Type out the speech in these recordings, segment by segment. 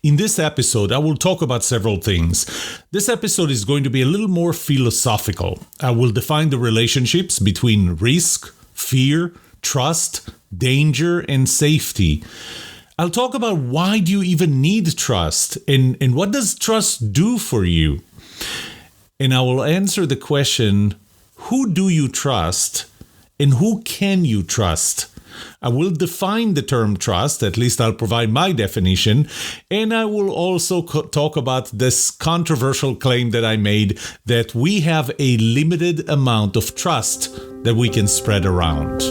In this episode, I will talk about several things. This episode is going to be a little more philosophical. I will define the relationships between risk, fear, trust, danger, and safety. I'll talk about why do you even need trust and what does trust do for you? And I will answer the question, who do you trust and who can you trust? I will define the term trust, at least I'll provide my definition, and I will also talk about this controversial claim that I made that we have a limited amount of trust that we can spread around.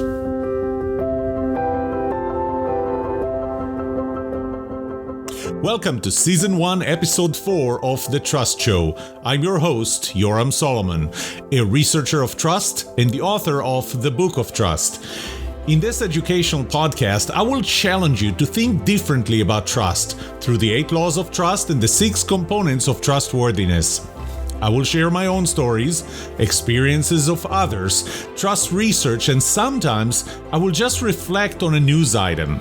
Welcome to Season 1, Episode 4 of The Trust Show. I'm your host, Yoram Solomon, a researcher of trust and the author of The Book of Trust. In this educational podcast, I will challenge you to think differently about trust through the 8 laws of trust and the 6 components of trustworthiness. I will share my own stories, experiences of others, trust research, and sometimes I will just reflect on a news item.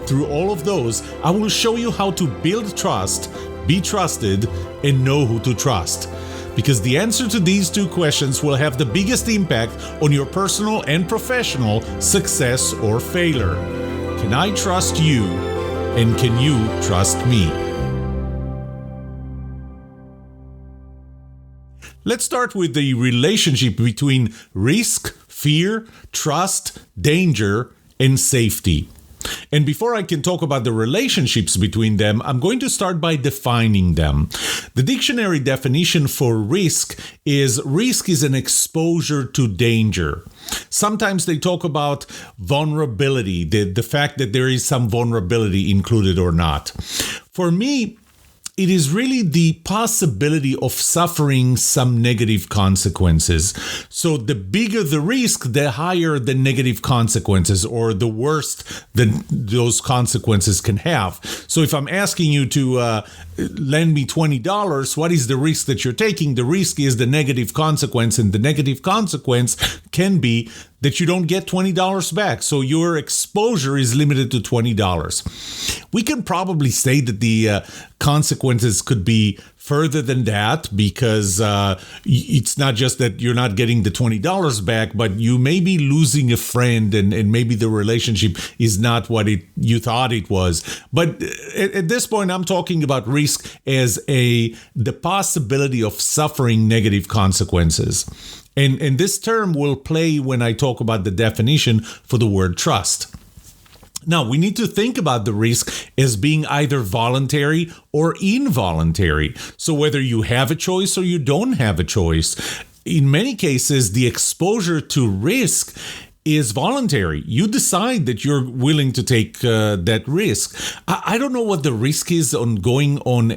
Through all of those, I will show you how to build trust, be trusted, and know who to trust. Because the answer to these 2 questions will have the biggest impact on your personal and professional success or failure. Can I trust you? And can you trust me? Let's start with the relationship between risk, fear, trust, danger, and safety. And before I can talk about the relationships between them, I'm going to start by defining them. The dictionary definition for risk is an exposure to danger. Sometimes they talk about vulnerability, the fact that there is some vulnerability included or not. For me, it is really the possibility of suffering some negative consequences. So the bigger the risk, the higher the negative consequences or the worst that those consequences can have. So if I'm asking you to lend me $20, what is the risk that you're taking? The risk is the negative consequence, and the negative consequence can be that you don't get $20 back. So your exposure is limited to $20. We can probably say that the consequences could be further than that because it's not just that you're not getting the $20 back, but you may be losing a friend and maybe the relationship is not what you thought it was. But at this point, I'm talking about risk as the possibility of suffering negative consequences. And this term will play when I talk about the definition for the word trust. Now, we need to think about the risk as being either voluntary or involuntary. So whether you have a choice or you don't have a choice, in many cases, the exposure to risk is voluntary. You decide that you're willing to take that risk. I don't know what the risk is on going on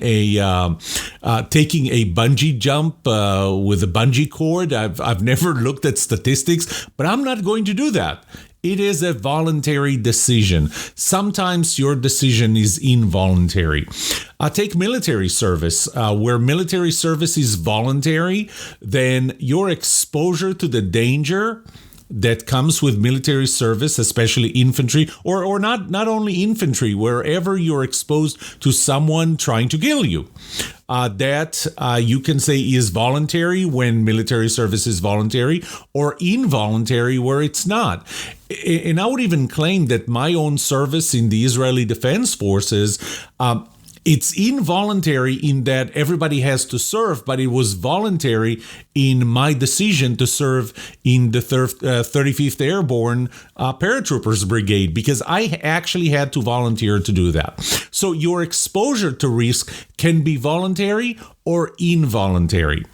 taking a bungee jump with a bungee cord. I've never looked at statistics, but I'm not going to do that. It is a voluntary decision. Sometimes your decision is involuntary. Take military service. Where military service is voluntary, then your exposure to the danger that comes with military service, especially infantry, or not only infantry, wherever you're exposed to someone trying to kill you. That you can say is voluntary when military service is voluntary, or involuntary where it's not. And I would even claim that my own service in the Israeli Defense Forces, it's involuntary in that everybody has to serve, but it was voluntary in my decision to serve in the 35th Airborne Paratroopers Brigade because I actually had to volunteer to do that. So your exposure to risk can be voluntary or involuntary.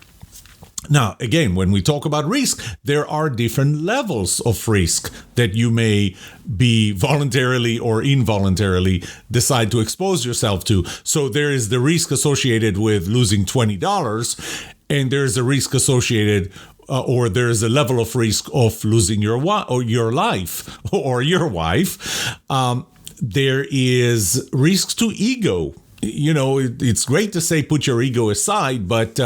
Now, again, when we talk about risk, there are different levels of risk that you may be voluntarily or involuntarily decide to expose yourself to. So there is the risk associated with losing $20, and there's a risk associated or there's a level of risk of losing your life or your wife. There is risks to ego. You know, it's great to say put your ego aside, but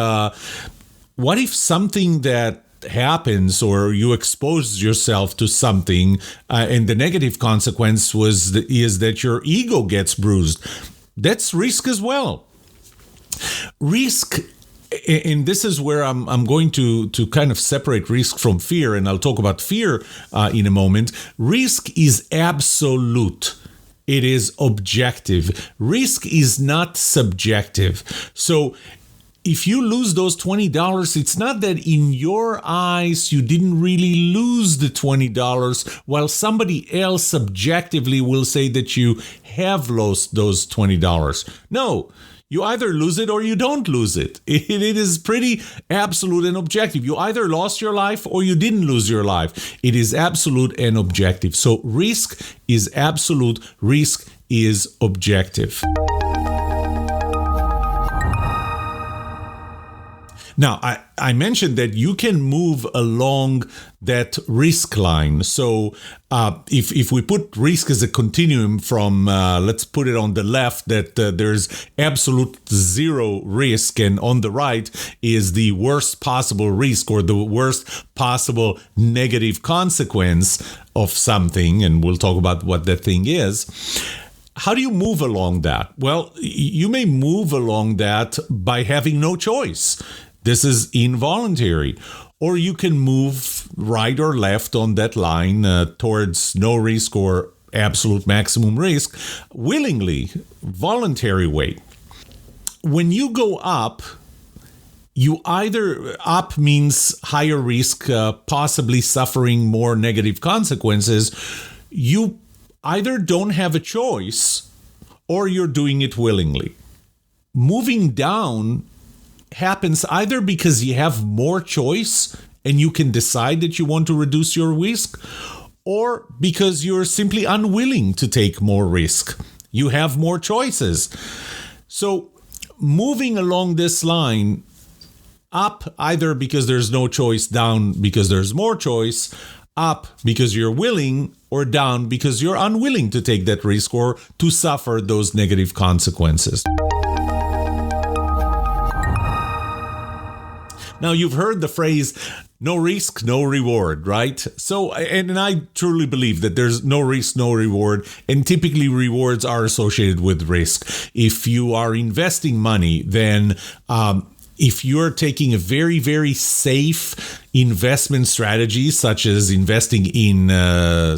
what if something that happens or you expose yourself to something and the negative consequence is that your ego gets bruised? That's risk as well. Risk, and this is where I'm going to kind of separate risk from fear, and I'll talk about fear in a moment. Risk is absolute. It is objective. Risk is not subjective. So if you lose those $20, it's not that in your eyes you didn't really lose the $20, while somebody else subjectively will say that you have lost those $20. No, you either lose it or you don't lose it. It is pretty absolute and objective. You either lost your life or you didn't lose your life. It is absolute and objective. So risk is absolute, risk is objective. Now, I mentioned that you can move along that risk line. So if we put risk as a continuum from, let's put it on the left, that there's absolute zero risk, and on the right is the worst possible risk or the worst possible negative consequence of something, and we'll talk about what that thing is. How do you move along that? Well, you may move along that by having no choice. This is involuntary. Or you can move right or left on that line towards no risk or absolute maximum risk willingly, voluntary way. When you go up, you either up means higher risk, possibly suffering more negative consequences. You either don't have a choice or you're doing it willingly. Moving down happens either because you have more choice and you can decide that you want to reduce your risk, or because you're simply unwilling to take more risk. You have more choices. So moving along this line, up either because there's no choice, down because there's more choice, up because you're willing, or down because you're unwilling to take that risk or to suffer those negative consequences. Now, you've heard the phrase, no risk, no reward, right? So, and I truly believe that there's no risk, no reward, and typically rewards are associated with risk. If you are investing money, then if you're taking a very, very safe investment strategy, such as investing in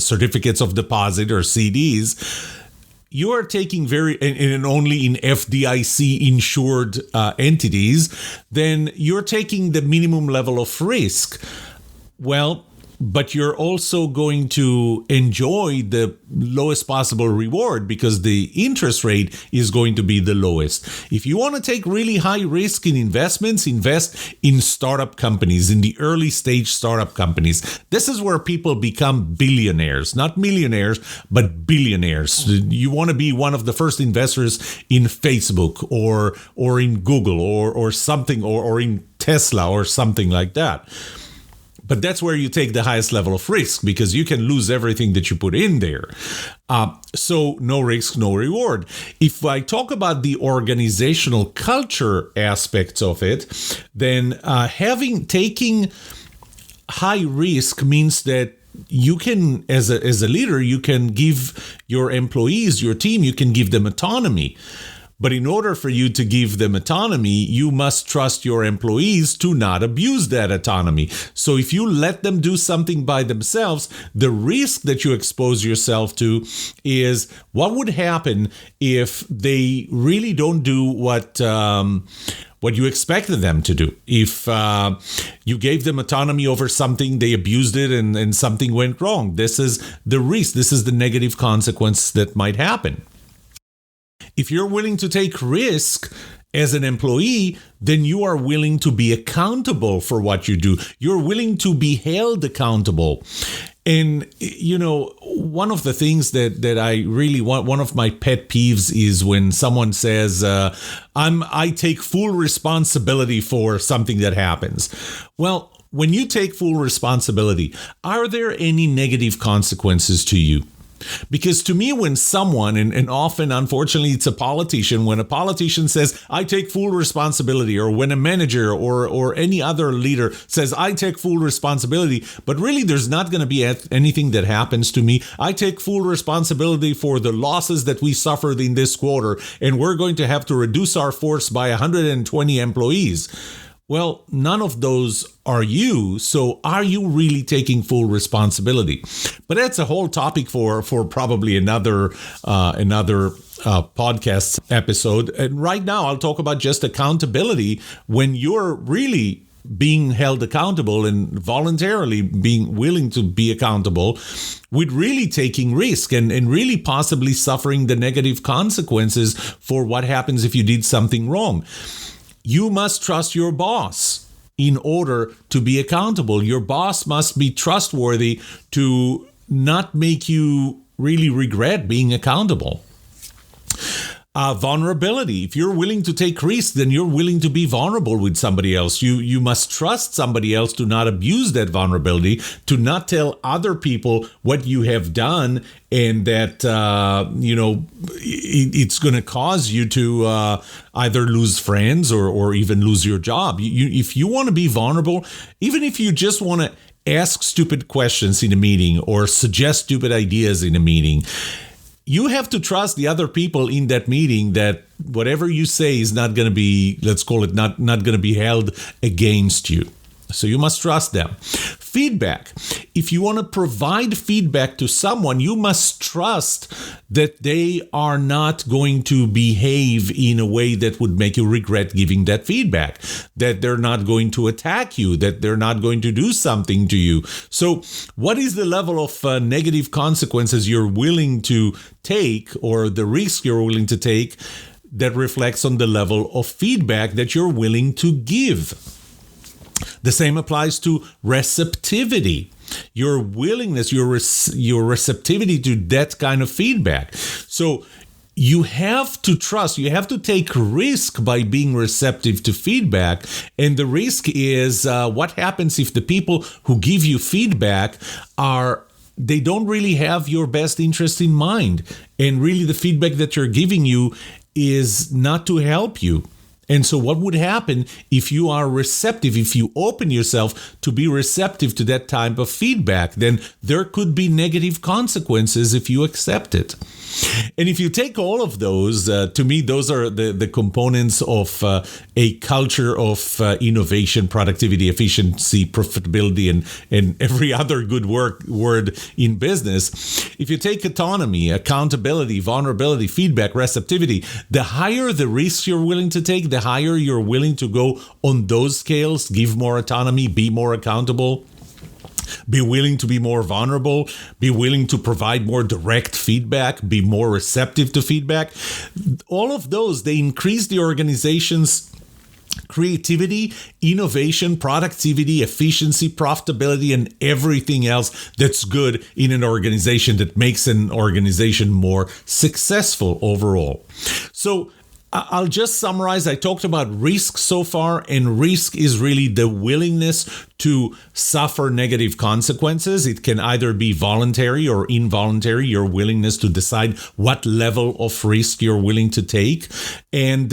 certificates of deposit or CDs, you are taking and only in FDIC insured entities, then you're taking the minimum level of risk. Well, but you're also going to enjoy the lowest possible reward because the interest rate is going to be the lowest. If you want to take really high risk in investments, invest in startup companies, in the early stage startup companies. This is where people become billionaires, not millionaires, but billionaires. You want to be one of the first investors in Facebook or in Google or something, or in Tesla or something like that. But that's where you take the highest level of risk because you can lose everything that you put in there. So no risk, no reward. If I talk about the organizational culture aspects of it, then taking high risk means that you can, as a leader, you can give your employees, your team, you can give them autonomy. But in order for you to give them autonomy, you must trust your employees to not abuse that autonomy. So if you let them do something by themselves, the risk that you expose yourself to is what would happen if they really don't do what you expected them to do. If you gave them autonomy over something, they abused it and something went wrong. This is the risk. This is the negative consequence that might happen. If you're willing to take risk as an employee, then you are willing to be accountable for what you do. You're willing to be held accountable. And, you know, one of the things that I really want, one of my pet peeves is when someone says, I take full responsibility for something that happens. Well, when you take full responsibility, are there any negative consequences to you? Because to me, when someone, and often, unfortunately, it's a politician, when a politician says, I take full responsibility, or when a manager or any other leader says, I take full responsibility, but really there's not going to be anything that happens to me. I take full responsibility for the losses that we suffered in this quarter, and we're going to have to reduce our force by 120 employees. Well, none of those are you. So are you really taking full responsibility? But that's a whole topic for probably another podcast episode. And right now, I'll talk about just accountability when you're really being held accountable and voluntarily being willing to be accountable with really taking risk and really possibly suffering the negative consequences for what happens if you did something wrong. You must trust your boss in order to be accountable. Your boss must be trustworthy to not make you really regret being accountable. Vulnerability. If you're willing to take risks, then you're willing to be vulnerable with somebody else. You must trust somebody else to not abuse that vulnerability, to not tell other people what you have done, and that it's going to cause you to either lose friends or even lose your job. If you want to be vulnerable, even if you just want to ask stupid questions in a meeting or suggest stupid ideas in a meeting, you have to trust the other people in that meeting that whatever you say is not going to be, let's call it, not going to be held against you. So you must trust them. Feedback. If you want to provide feedback to someone, you must trust that they are not going to behave in a way that would make you regret giving that feedback, that they're not going to attack you, that they're not going to do something to you. So what is the level of negative consequences you're willing to take, or the risk you're willing to take, that reflects on the level of feedback that you're willing to give? The same applies to receptivity. Your willingness, your receptivity to that kind of feedback. So you have to trust, you have to take risk by being receptive to feedback. And the risk is what happens if the people who give you feedback they don't really have your best interest in mind. And really the feedback that you're giving you is not to help you. And so what would happen if you are receptive, if you open yourself to be receptive to that type of feedback? Then there could be negative consequences if you accept it. And if you take all of those, to me, those are the components of a culture of innovation, productivity, efficiency, profitability, and every other good word in business. If you take autonomy, accountability, vulnerability, feedback, receptivity, the higher the risks you're willing to take, the higher you're willing to go on those scales, give more autonomy, be more accountable, be willing to be more vulnerable, be willing to provide more direct feedback, be more receptive to feedback. All of those, they increase the organization's creativity, innovation, productivity, efficiency, profitability, and everything else that's good in an organization, that makes an organization more successful overall. So I'll just summarize. I talked about risk so far, and risk is really the willingness to suffer negative consequences. It can either be voluntary or involuntary, your willingness to decide what level of risk you're willing to take. And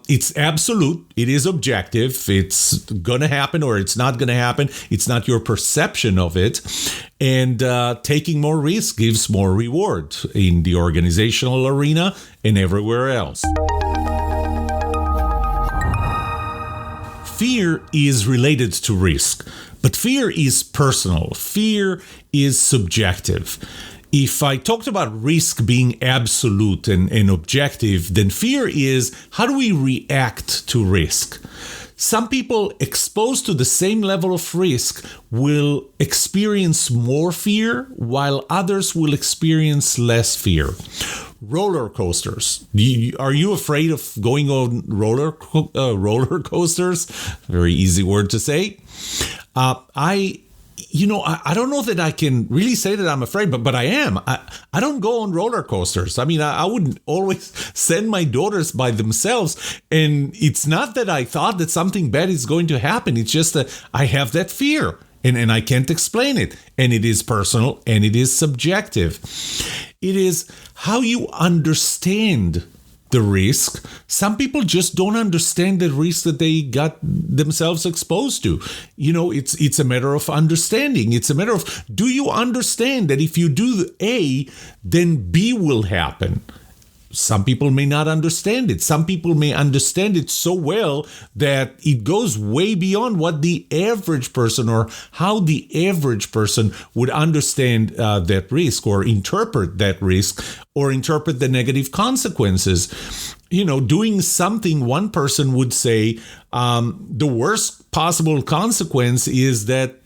it's absolute. It is objective. It's going to happen or it's not going to happen. It's not your perception of it. And taking more risk gives more reward in the organizational arena and everywhere else. Fear is related to risk, but fear is personal. Fear is subjective. If I talked about risk being absolute and objective, then fear is how do we react to risk? Some people exposed to the same level of risk will experience more fear, while others will experience less fear. Roller coasters. Are you afraid of going on roller coasters? Very easy word to say. I don't know that I can really say that I'm afraid, but I am. I don't go on roller coasters. I mean, I wouldn't always send my daughters by themselves. And it's not that I thought that something bad is going to happen. It's just that I have that fear. And I can't explain it. And it is personal and it is subjective. It is how you understand the risk. Some people just don't understand the risk that they got themselves exposed to. It's a matter of understanding. It's a matter of, do you understand that if you do A, then B will happen? Some people may not understand it. Some people may understand it so well that it goes way beyond what the average person or how the average person would understand that risk or interpret that risk or interpret the negative consequences. Doing something one person would say, the worst possible consequence is that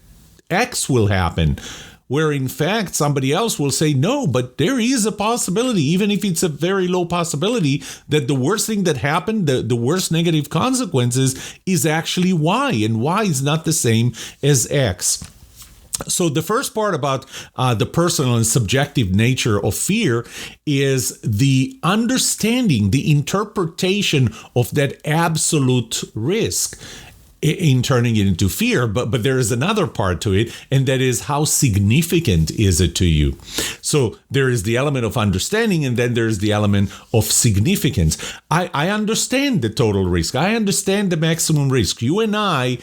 X will happen. Where in fact somebody else will say, no, but there is a possibility, even if it's a very low possibility, that the worst thing that happened, the worst negative consequences is actually Y, and Y is not the same as X. So the first part about the personal and subjective nature of fear is the understanding, the interpretation of that absolute risk in turning it into fear. But there is another part to it, and that is how significant is it to you? So there is the element of understanding, and then there's the element of significance. I understand the total risk. I understand the maximum risk. You and I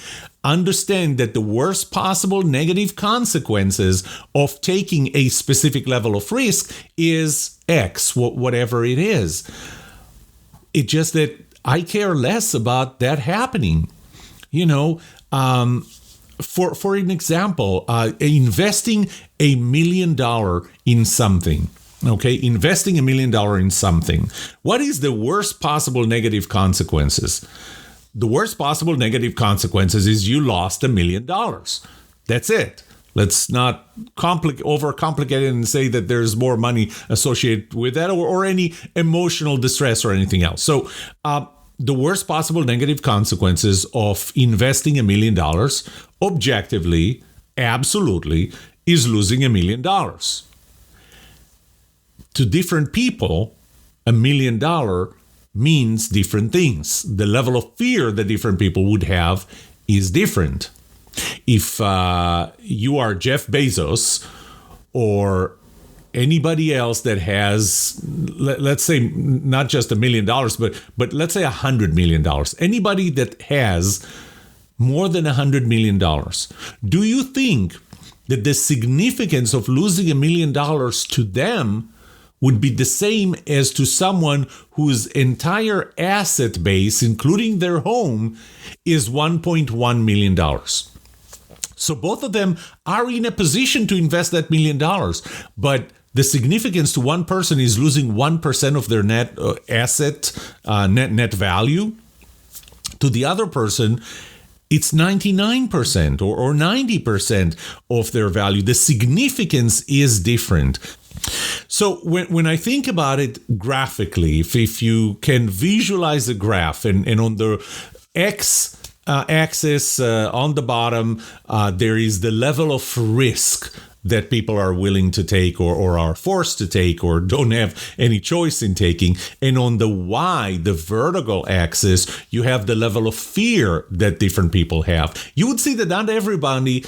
understand that the worst possible negative consequences of taking a specific level of risk is X, whatever it is. It's just that I care less about that happening. For an example, investing $1 million in something. Okay, investing $1 million in something. What is the worst possible negative consequences? The worst possible negative consequences is you lost $1 million. That's it. Let's not overcomplicate it and say that there's more money associated with that or any emotional distress or anything else. So, the worst possible negative consequences of investing $1 million, objectively, absolutely, is losing $1 million. To different people, $1 million means different things. The level of fear that different people would have is different. If you are Jeff Bezos or anybody else that has, let's say, not just $1 million, but let's say $100 million. Anybody that has more than $100 million. Do you think that the significance of losing $1 million to them would be the same as to someone whose entire asset base, including their home, is $1.1 million? So both of them are in a position to invest that $1 million, but the significance to one person is losing 1% of their net asset, net value. To the other person, it's 99% or 90% of their value. The significance is different. So when I think about it graphically, if you can visualize a graph and on the X axis on the bottom, there is the level of risk that people are willing to take or are forced to take or don't have any choice in taking. And on the Y, the vertical axis, you have the level of fear that different people have. You would see that not everybody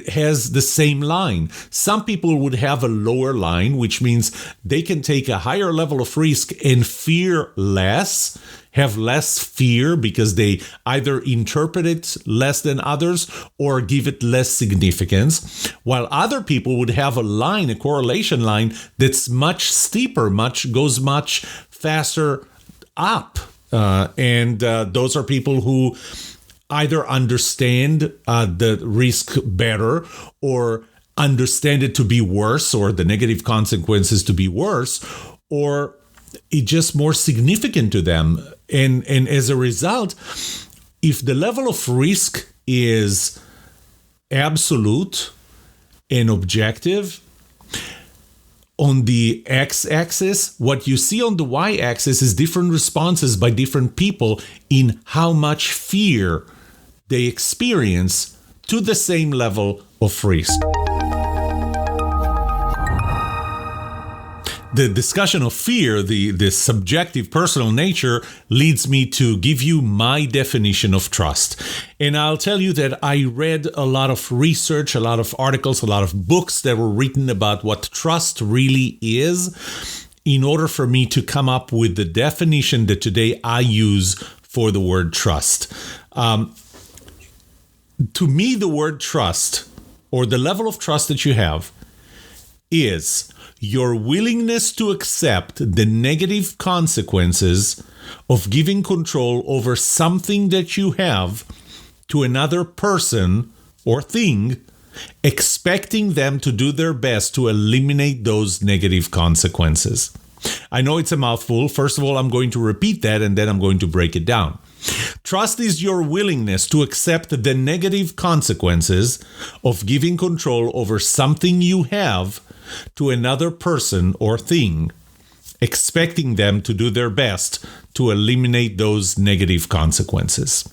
has the same line. Some people would have a lower line, which means they can take a higher level of risk and fear less, have less fear because they either interpret it less than others or give it less significance, while other people would have a correlation line that's much steeper, goes much faster up. And those are people who either understand the risk better or understand it to be worse or the negative consequences to be worse, or it's just more significant to them. And as a result, if the level of risk is absolute and objective on the x-axis, what you see on the y-axis is different responses by different people in how much fear they experience to the same level of risk. the discussion of fear, the subjective personal nature, leads me to give you my definition of trust. And I'll tell you that I read a lot of research, a lot of articles, a lot of books that were written about what trust really is in order for me to come up with the definition that today I use for the word trust. To me, the word trust, or the level of trust that you have, is your willingness to accept the negative consequences of giving control over something that you have to another person or thing, expecting them to do their best to eliminate those negative consequences. I know it's a mouthful. First of all, I'm going to repeat that, and then I'm going to break it down. Trust is your willingness to accept the negative consequences of giving control over something you have to another person or thing, expecting them to do their best to eliminate those negative consequences.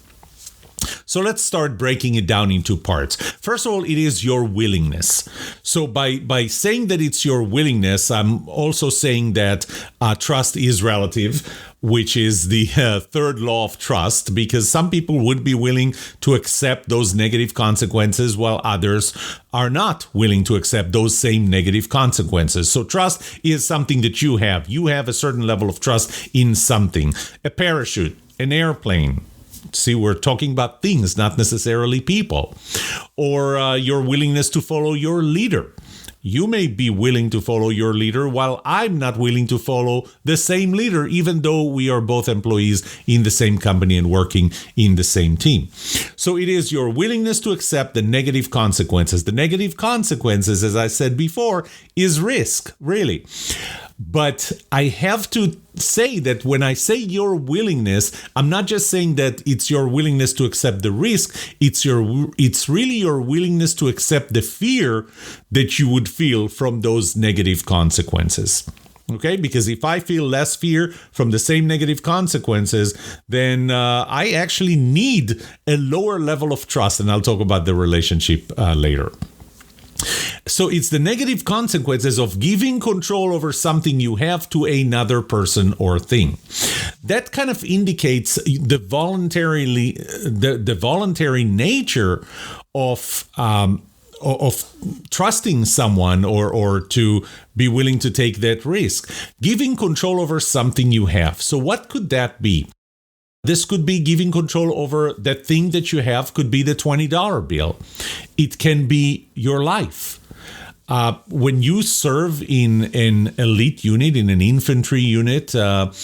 So let's start breaking it down into parts. First of all, it is your willingness. So by saying that it's your willingness, I'm also saying that trust is relative, which is the third law of trust, because some people would be willing to accept those negative consequences while others are not willing to accept those same negative consequences. So trust is something that you have. You have a certain level of trust in something. A parachute, an airplane. See, we're talking about things, not necessarily people. Or your willingness to follow your leader. You may be willing to follow your leader while I'm not willing to follow the same leader, even though we are both employees in the same company and working in the same team. So it is your willingness to accept the negative consequences. The negative consequences, as I said before, is risk, really. But I have to say that when I say your willingness, I'm not just saying that it's your willingness to accept the risk. It's really your willingness to accept the fear that you would feel from those negative consequences. Okay, because if I feel less fear from the same negative consequences, then I actually need a lower level of trust. And I'll talk about the relationship later. So it's the negative consequences of giving control over something you have to another person or thing. That kind of indicates the voluntary nature of trusting someone or to be willing to take that risk. Giving control over something you have. So what could that be? This could be giving control over that thing that you have, could be the $20 bill. It can be your life. When you serve in an elite unit, in an infantry unit, the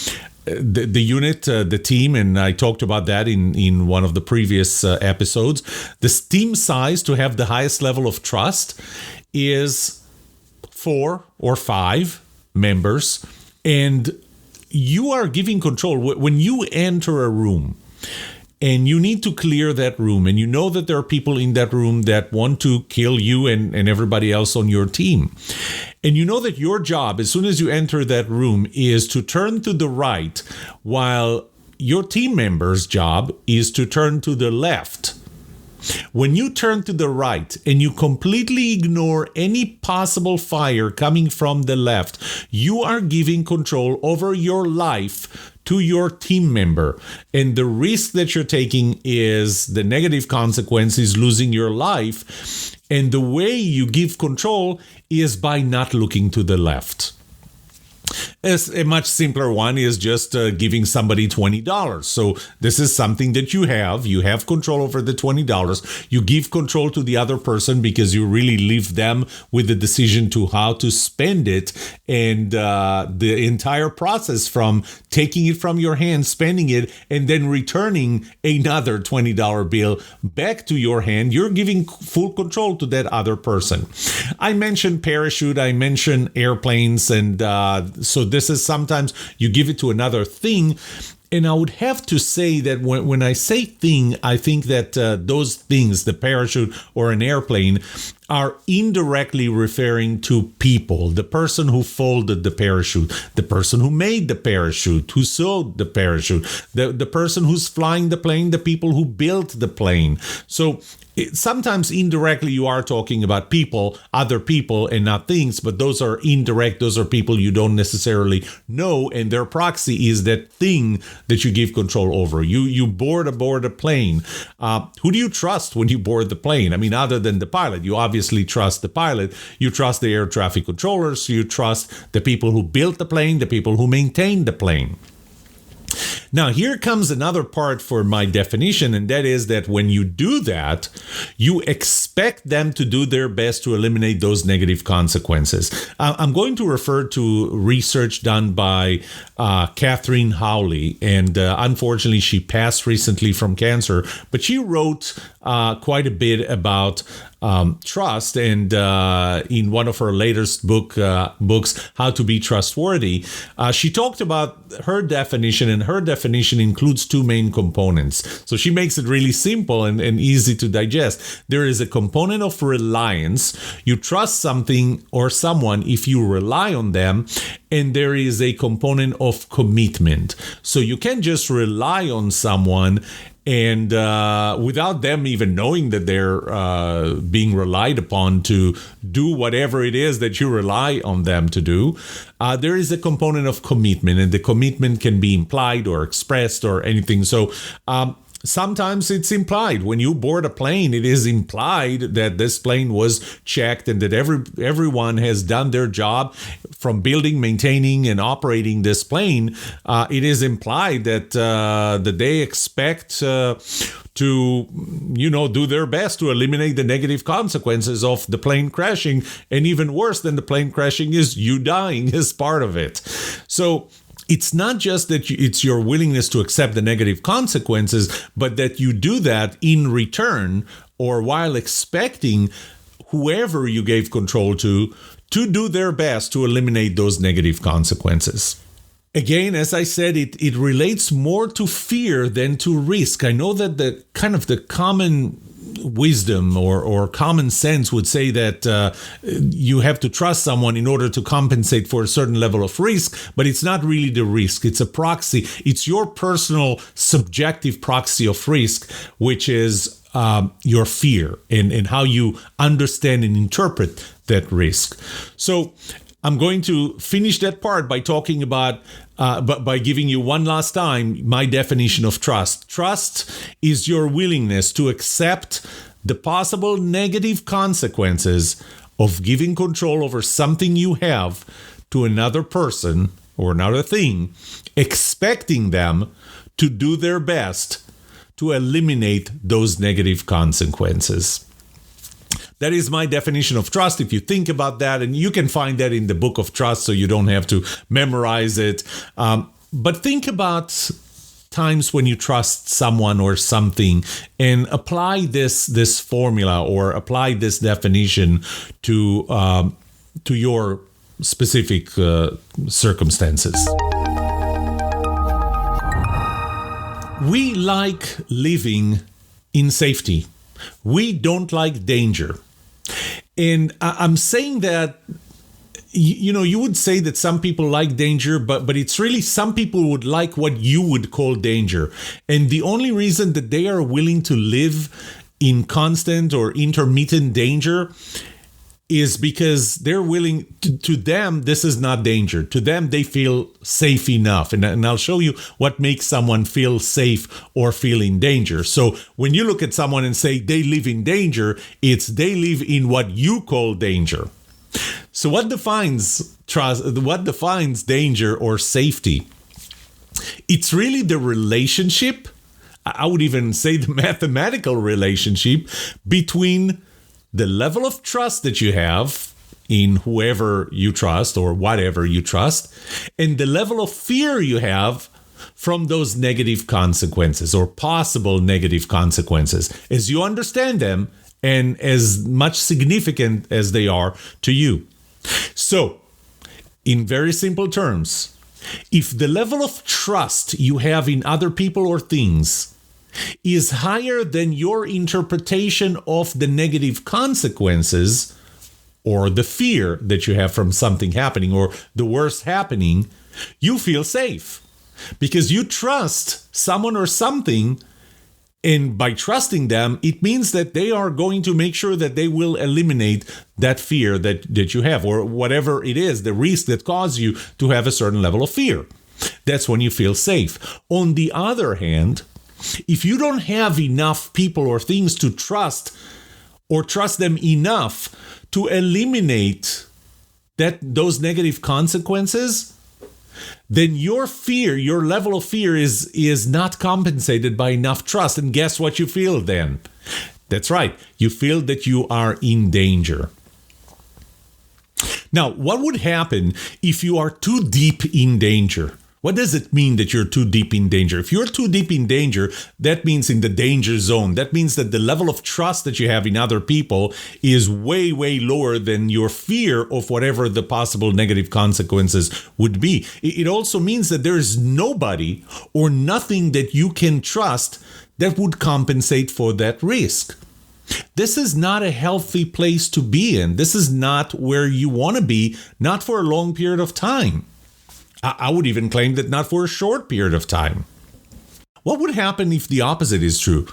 team, and I talked about that in one of the previous episodes, the team size to have the highest level of trust is 4 or 5 members, and you are giving control. When you enter a room and you need to clear that room, and you know that there are people in that room that want to kill you and everybody else on your team, and you know that your job, as soon as you enter that room, is to turn to the right, while your team member's job is to turn to the left. When you turn to the right and you completely ignore any possible fire coming from the left, you are giving control over your life to your team member. And the risk that you're taking is the negative consequences, losing your life. And the way you give control is by not looking to the left. As a much simpler one is just giving somebody $20. So this is something that you have control over the $20. You give control to the other person because you really leave them with the decision to how to spend it, and the entire process from taking it from your hand, spending it, and then returning another $20 bill back to your hand, you're giving full control to that other person. I mentioned parachute, I mentioned airplanes, and so this is sometimes you give it to another thing. And I would have to say that when I say thing, I think that those things, the parachute or an airplane, are indirectly referring to people. The person who folded the parachute, the person who made the parachute, who sewed the parachute, the person who's flying the plane, the people who built the plane. So sometimes indirectly you are talking about people, other people, and not things, but those are indirect. Those are people you don't necessarily know, and their proxy is that thing that you give control over. You board aboard a plane. Who do you trust when you board the plane? I mean, other than the pilot, you obviously trust the pilot. You trust the air traffic controllers. You trust the people who built the plane, the people who maintain the plane. Now, here comes another part for my definition, and that is that when you do that, you expect them to do their best to eliminate those negative consequences. I'm going to refer to research done by Catherine Howley, and unfortunately, she passed recently from cancer, but she wrote quite a bit about trust, and in one of her latest books, How to Be Trustworthy, she talked about her definition, and her definition includes two main components. So she makes it really simple and easy to digest. There is a component of reliance. You trust something or someone if you rely on them, and there is a component of commitment. So you can't just rely on someone and without them even knowing that they're being relied upon to do whatever it is that you rely on them to do. There is a component of commitment, and the commitment can be implied or expressed or anything. So sometimes it's implied. When you board a plane, it is implied that this plane was checked and that everyone has done their job from building, maintaining, and operating this plane. It is implied that they expect to do their best to eliminate the negative consequences of the plane crashing. And even worse than the plane crashing is you dying as part of it. So it's not just that it's your willingness to accept the negative consequences, but that you do that in return or while expecting whoever you gave control to do their best to eliminate those negative consequences. Again, as I said, it relates more to fear than to risk. I know that the common wisdom or common sense would say that you have to trust someone in order to compensate for a certain level of risk, but it's not really the risk. It's a proxy. It's your personal subjective proxy of risk, which is your fear and how you understand and interpret that risk. So I'm going to finish that part by talking about, by giving you one last time my definition of trust. Trust is your willingness to accept the possible negative consequences of giving control over something you have to another person or another thing, expecting them to do their best to eliminate those negative consequences. That is my definition of trust. If you think about that, and you can find that in the Book of Trust, so you don't have to memorize it. But think about times when you trust someone or something and apply this formula or apply this definition to your specific circumstances. We like living in safety. We don't like danger. And I'm saying that, you would say that some people like danger, but it's really some people would like what you would call danger. And the only reason that they are willing to live in constant or intermittent danger is because they're willing to them, this is not danger. To them, they feel safe enough. And I'll show you what makes someone feel safe or feel in danger. So when you look at someone and say they live in danger, it's they live in what you call danger. So what defines trust? What defines danger or safety? It's really the relationship, I would even say the mathematical relationship between the level of trust that you have in whoever you trust or whatever you trust, and the level of fear you have from those negative consequences or possible negative consequences as you understand them and as much significant as they are to you. So, in very simple terms, if the level of trust you have in other people or things is higher than your interpretation of the negative consequences or the fear that you have from something happening or the worst happening, you feel safe because you trust someone or something And by trusting them, it means that they are going to make sure that they will eliminate that fear that you have, or whatever it is, the risk that causes you to have a certain level of fear. That's when you feel safe. On the other hand, if you don't have enough people or things to trust, or trust them enough to eliminate those negative consequences, then your fear, your level of fear is not compensated by enough trust. And guess what you feel then? That's right. You feel that you are in danger. Now, what would happen if you are too deep in danger? What does it mean that you're too deep in danger? If you're too deep in danger, that means in the danger zone. That means that the level of trust that you have in other people is way, way lower than your fear of whatever the possible negative consequences would be. It also means that there is nobody or nothing that you can trust that would compensate for that risk. This is not a healthy place to be in. This is not where you want to be, not for a long period of time. I would even claim that not for a short period of time. What would happen if the opposite is true?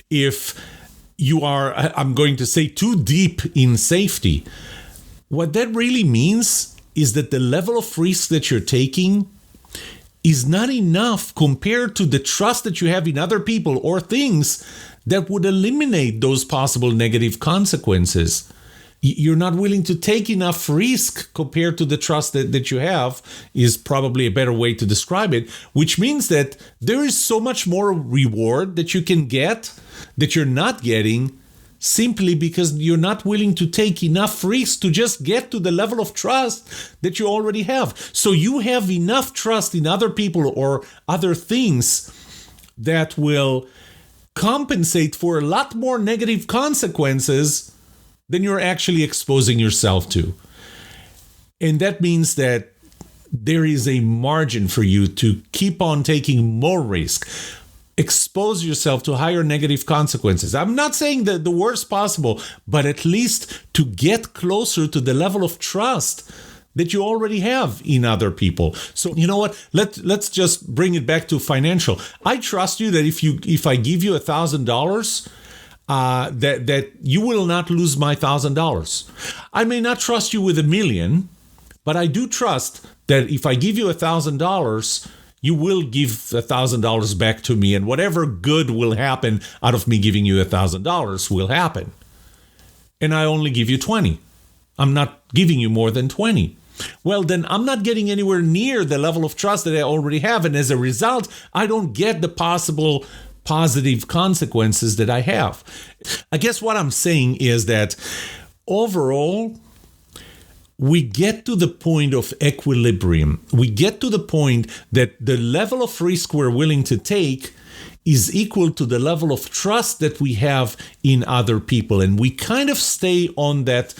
If you are, I'm going to say, too deep in safety, what that really means is that the level of risk that you're taking is not enough compared to the trust that you have in other people or things that would eliminate those possible negative consequences. You're not willing to take enough risk compared to the trust that you have is probably a better way to describe it, which means that there is so much more reward that you can get that you're not getting simply because you're not willing to take enough risk to just get to the level of trust that you already have. So you have enough trust in other people or other things that will compensate for a lot more negative consequences than you're actually exposing yourself to. And that means that there is a margin for you to keep on taking more risk, expose yourself to higher negative consequences. I'm not saying that the worst possible, but at least to get closer to the level of trust that you already have in other people. So you know what? Let's just bring it back to financial. I trust you that if I give you $1,000, that you will not lose my $1,000. I may not trust you with $1 million, but I do trust that if I give you $1,000, you will give $1,000 back to me, and whatever good will happen out of me giving you $1,000 will happen. And I only give you 20. I'm not giving you more than 20. Well, then I'm not getting anywhere near the level of trust that I already have, and as a result, I don't get the possible positive consequences that I have. I guess what I'm saying is that overall, we get to the point of equilibrium. We get to the point that the level of risk we're willing to take is equal to the level of trust that we have in other people, and we kind of stay on that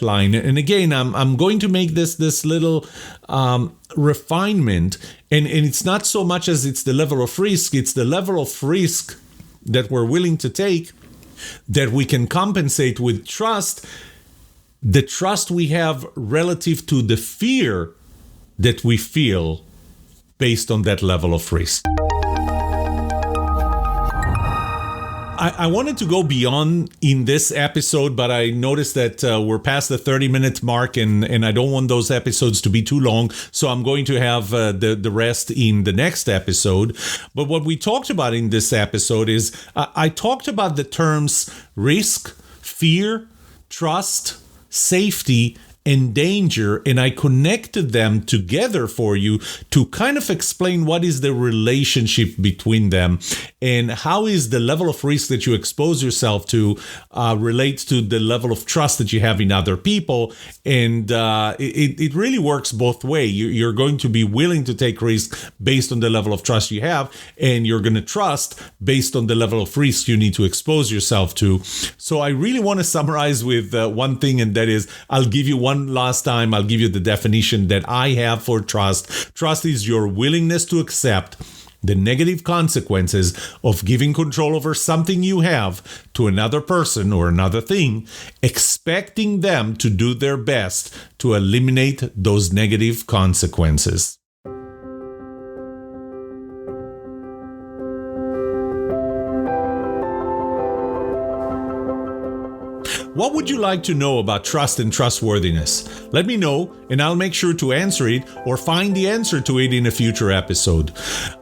line. And again, I'm going to make this little refinement, and it's not so much as it's the level of risk, it's the level of risk that we're willing to take that we can compensate with trust, the trust we have relative to the fear that we feel based on that level of risk. I wanted to go beyond in this episode, but I noticed that we're past the 30-minute mark, and I don't want those episodes to be too long, so I'm going to have the rest in the next episode. But what we talked about in this episode is I talked about the terms risk, fear, trust, safety, and danger, and I connected them together for you to kind of explain what is the relationship between them and how is the level of risk that you expose yourself to relates to the level of trust that you have in other people. And it really works both ways. You're going to be willing to take risk based on the level of trust you have, and you're going to trust based on the level of risk you need to expose yourself to. So I really want to summarize with one thing, and that is I'll give you one last time. I'll give you the definition that I have for trust. Trust is your willingness to accept the negative consequences of giving control over something you have to another person or another thing, expecting them to do their best to eliminate those negative consequences. What would you like to know about trust and trustworthiness? Let me know, and I'll make sure to answer it or find the answer to it in a future episode.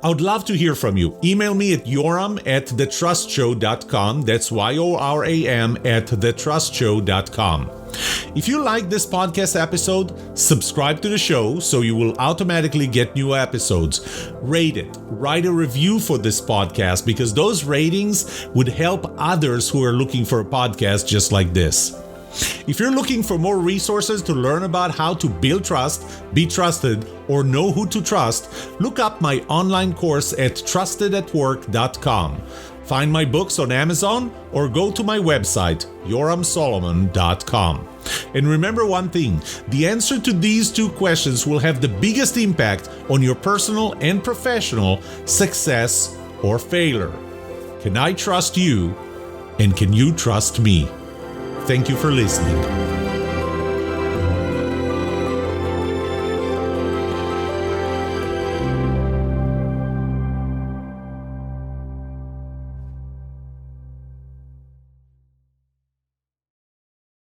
I would love to hear from you. Email me at yoram@thetrustshow.com. That's yoram@thetrustshow.com. If you like this podcast episode, subscribe to the show so you will automatically get new episodes. Rate it. Write a review for this podcast because those ratings would help others who are looking for a podcast just like this. If you're looking for more resources to learn about how to build trust, be trusted, or know who to trust, look up my online course at trustedatwork.com. Find my books on Amazon or go to my website, yoramsolomon.com. And remember one thing, the answer to these two questions will have the biggest impact on your personal and professional success or failure. Can I trust you? And can you trust me? Thank you for listening.